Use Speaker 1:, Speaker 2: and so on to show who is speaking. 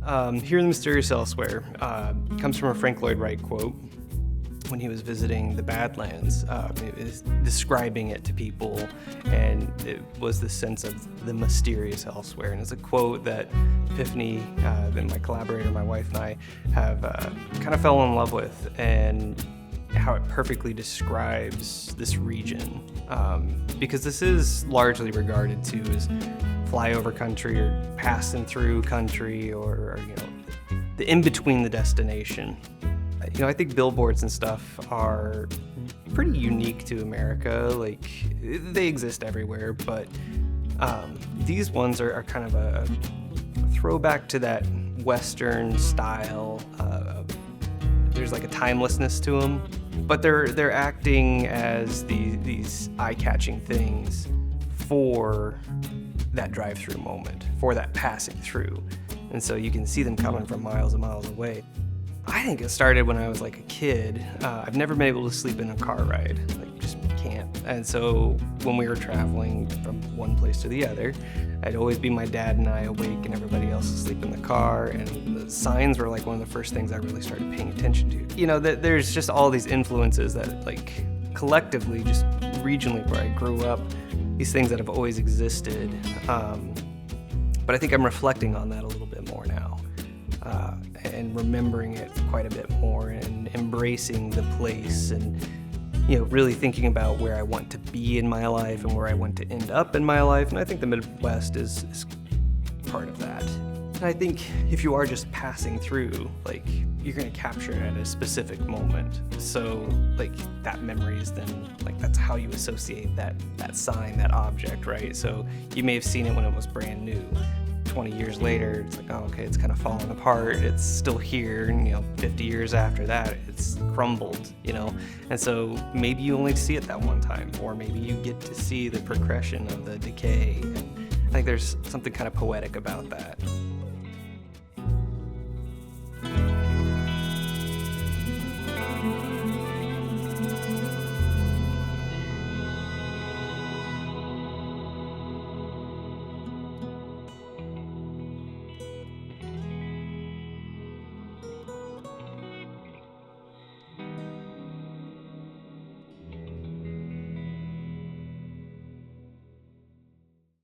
Speaker 1: Here in the Mysterious Elsewhere comes from a Frank Lloyd Wright quote when he was visiting the Badlands. It was describing it to people, and it was the sense of the mysterious elsewhere. And it's a quote that Epiphany, then my collaborator, my wife, and I have kind of fell in love with, and how it perfectly describes this region. Because this is largely regarded to as flyover country or passing through country, or the in-between the destination. I think billboards and stuff are pretty unique to America. Like, they exist everywhere, but these ones are kind of a throwback to that Western style. There's like a timelessness to them, but they're acting as these eye-catching things for that drive-through moment, for that passing through. And so you can see them coming from miles and miles away. I think it started when I was like a kid. I've never been able to sleep in a car ride, like just can't. And so when we were traveling from one place to the other, I'd always be my dad and I awake and everybody else asleep in the car. And the signs were like one of the first things I really started paying attention to. There's just all these influences that like collectively, just regionally where I grew up, these things that have always existed. But I think I'm reflecting on that a little bit more now. And remembering it quite a bit more, and embracing the place, and really thinking about where I want to be in my life and where I want to end up in my life. And I think the Midwest is part of that. And I think if you are just passing through, like, you're going to capture it at a specific moment. So like that memory is then like, that's how you associate that sign, that object, right? So you may have seen it when it was brand new. 20 years later, it's like, oh, okay, it's kind of falling apart. It's still here, and 50 years after that, it's crumbled, And so maybe you only see it that one time, or maybe you get to see the progression of the decay. And I think there's something kind of poetic about that.